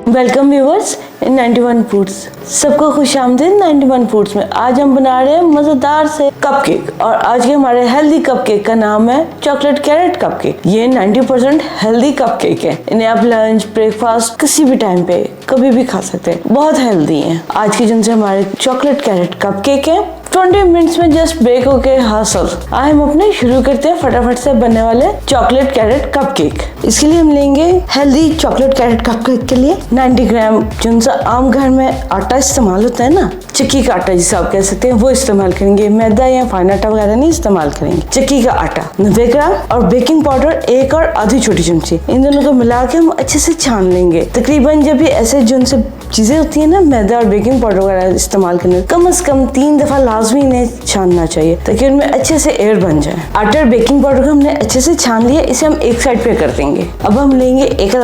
Welcome viewers इन 91 foods. सबको खुश आमदीद 91 फूड्स में। आज हम बना रहे हैं मज़ेदार से कपकेक और आज के हमारे हेल्दी कपकेक का नाम है चॉकलेट कैरेट कपकेक। ये 90% हेल्दी कपकेक है। इन्हें आप लंच ब्रेकफास्ट किसी भी टाइम पे कभी भी खा सकते हैं। बहुत हेल्दी हैं। आज की जिनसे हमारे चॉकलेट कैरेट कपकेक है 20 मिनट्स में जस्ट बेक होके हासिल। आज हम अपने शुरू करते हैं फटाफट से बनने वाले चॉकलेट कैरेट कपकेक। इसके लिए हम लेंगे हेल्दी चॉकलेट कैरेट कपकेक के लिए 90 ग्राम जिनसे आम घर में आटा इस्तेमाल होता है ना, चक्की का आटा जिसे आप कह सकते हैं, वो इस्तेमाल करेंगे। मैदा या फाइन आटा वगैरह नहीं इस्तेमाल करेंगे। चक्की का आटा 90 ग्राम और बेकिंग पाउडर 1 और आधी छोटी चमची। इन दोनों को मिला के हम अच्छे से छान लेंगे। तकरीबन जब भी ऐसे जिनसे चीजें होती है ना, मैदा और बेकिंग पाउडर वगैरह इस्तेमाल करने कम से कम 3 दफा लाजमी इन्हें छानना चाहिए ताकि उनमें अच्छे से एयर बन जाए। आटा और बेकिंग पाउडर को हमने अच्छे से छान लिया। इसे हम एक साइड पे कर देंगे। अब हम लेंगे एक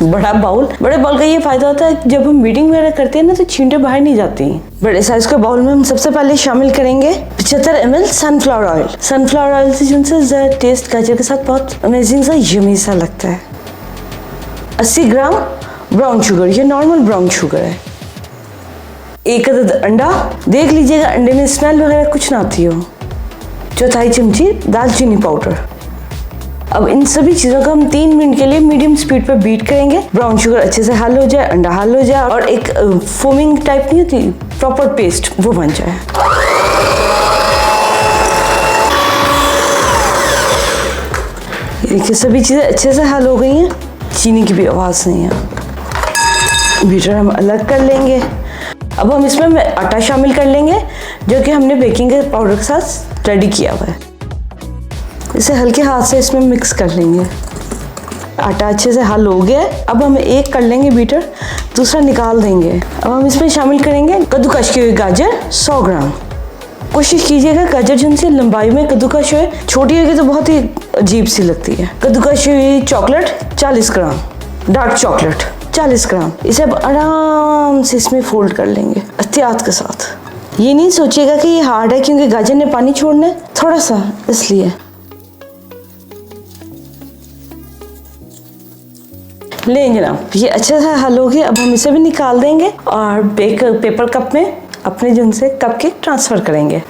बड़ा बाउल। बड़े बाउल का ये फायदा होता है कि जब हम मीटिंग वगैरह करते हैं ना तो छींटे बाहर नहीं जाती। बड़े साइज के बाउल में हम सबसे पहले शामिल करेंगे 75 ml sunflower oil. Sunflower oil से जिनसे टेस्ट गाजर के साथ बहुत अमेजिंग सा यमी सा लगता है। 80 ग्राम ब्राउन शुगर, ये नॉर्मल ब्राउन शुगर है। 1 अदद अंडा, देख लीजिएगा अंडे में स्मेल वगैरह कुछ ना आती हो। 1/4 चमची दालचीनी पाउडर। अब इन सभी चीजों को हम 3 मिनट के लिए मीडियम स्पीड पर बीट करेंगे। ब्राउन शुगर अच्छे से हल हो जाए, अंडा हल हो जाए और एक फोमिंग टाइप नहीं होती, प्रॉपर पेस्ट वो बन जाए। देखिए सभी चीजें अच्छे से हल हो गई हैं। चीनी की भी आवाज नहीं है। बीटर हम अलग कर लेंगे। अब हम इसमें आटा शामिल कर लेंगे जो कि हमने बेकिंग के पाउडर के साथ रेडी किया हुआ है। इसे हल्के हाथ से इसमें मिक्स कर लेंगे। आटा अच्छे से हल हो गया है। अब हम एक कर लेंगे बीटर, दूसरा निकाल देंगे। अब हम इसमें शामिल करेंगे कद्दूकश की हुई गाजर 100 ग्राम। कोशिश कीजिएगा गाजर जिनसे लंबाई में कद्दूकश हुए, छोटी होगी तो बहुत ही अजीब सी लगती है। कद्दूकश हुई चॉकलेट 40 ग्राम, डार्क चॉकलेट 40 ग्राम। इसे अब आराम से इसमें फोल्ड कर लेंगे एहतियात के साथ। ये नहीं सोचिएगा कि ये हार्ड है क्योंकि गाजर ने पानी छोड़ना है थोड़ा सा, इसलिए। लें जनाब, ये अच्छे से हल हो गया। अब हम इसे भी निकाल देंगे और पेपर कप में अपने जिनसे कपकेक ट्रांसफर करेंगे।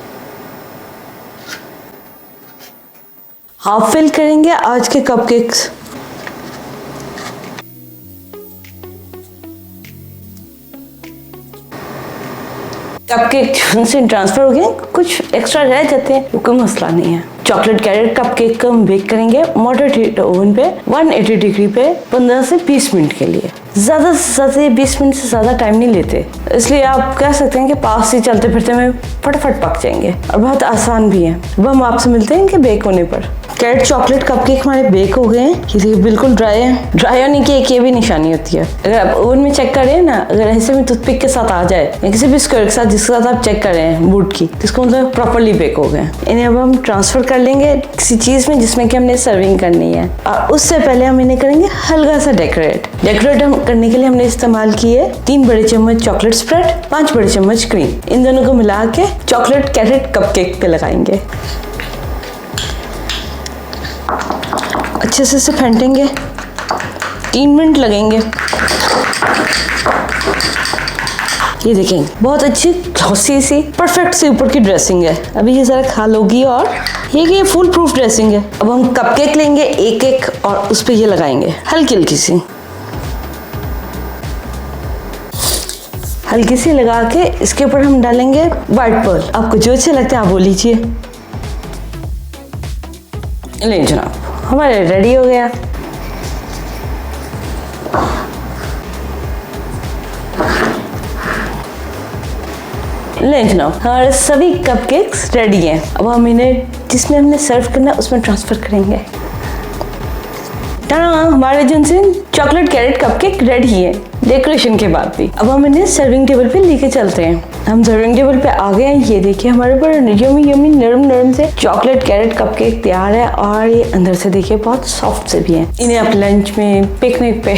हाफ फिल करेंगे आज के कपकेक्स। कपकेक से ट्रांसफर हो गए, कुछ एक्स्ट्रा रह जाते हैं, वो कोई मसला नहीं है। चॉकलेट कैरेट कपकेक को हम बेक करेंगे मॉडरेट हीट ओवन पे 180 डिग्री पे 15 से 20 मिनट के लिए। ज्यादा से ज्यादा 20 मिनट से ज्यादा टाइम नहीं लेते, इसलिए आप कह सकते हैं कि पास से चलते फिरते में फटाफट पक जाएंगे और बहुत आसान भी है। अब हम आपसे मिलते हैं कि बेक होने पर। कैरेट चॉकलेट कपकेक हमारे बेक हो गए हैं। ये बिल्कुल ड्राई है। ड्राई होने की एक ये भी निशानी होती है, अगर आप ओवन में चेक करें ना, अगर ऐसे में टूथपिक के साथ आ जाए या किसी भी स्क्वायर के साथ जिसके साथ आप चेक कर रहे हैं वुड की, तो इसको मतलब प्रॉपरली बेक हो गए। इन्हें अब हम ट्रांसफर कर लेंगे किसी चीज में जिसमें कि हमने सर्विंग करनी है। और उससे पहले हम इन्हें करेंगे हल्का सा डेकोरेट हम करने के लिए हमने इस्तेमाल किए 3 बड़े चम्मच चॉकलेट स्प्रेड, 5 बड़े चम्मच क्रीम। इन दोनों को मिला के चॉकलेट कैरेट कपकेक पे लगाएंगे। अच्छे से इसे फेंटेंगे, 3 मिनट लगेंगे। ये देखें बहुत अच्छी ग्लॉसी सी परफेक्ट सी ऊपर की ड्रेसिंग है। अभी ये जरा खाल होगी और ये फुल प्रूफ ड्रेसिंग है। अब हम कपकेक लेंगे एक एक और उस पर ये लगाएंगे हल्की सी लगा के इसके ऊपर हम डालेंगे व्हाइट पर्ल। आपको जो अच्छे लगते हैं आप वो लीजिए। ले जनाब, हमारे रेडी हो गया। ले जनाब, हमारे सभी कपकेक्स रेडी हैं। अब हम इन्हें जिसमें हमने सर्व करना है उसमें ट्रांसफर करेंगे। हमारे जिनसे चॉकलेट कैरेट कपकेक रेडी है। डेकोरेशन के बाद भी। अब हम इन्हें सर्विंग टेबल पे लेके चलते हैं। हम सर्विंग टेबल पे आ गए हैं। ये देखिए हमारे पर यम्मी यम्मी नरम नरम से चॉकलेट कैरेट कपकेक तैयार है और ये अंदर से देखिए बहुत सॉफ्ट से भी है। इन्हें आप लंच में, पिकनिक पे,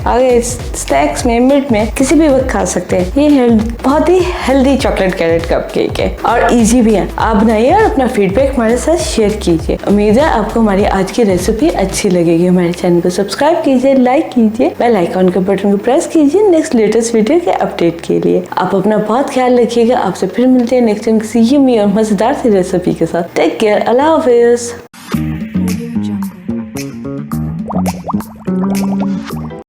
आगे स्नैक्स में, मिड में किसी भी वक्त खा सकते हैं। ये बहुत ही हेल्दी चॉकलेट कैरेट कपकेक है और इजी भी है। आप बनाइए और अपना फीडबैक हमारे साथ शेयर कीजिए। उम्मीद है आपको हमारी आज की रेसिपी अच्छी लगेगी। हमारे चैनल को सब्सक्राइब कीजिए, लाइक कीजिए, बेल आइकॉन के बटन को प्रेस कीजिए नेक्स्ट लेटेस्ट वीडियो के अपडेट के लिए। आप अपना बहुत ख्याल रखिएगा। आपसे फिर मिलते हैं नेक्स्ट टाइम किसी यम्मी और मजेदार सी रेसिपी के साथ। टेक केयर, अल्लाह हाफिज।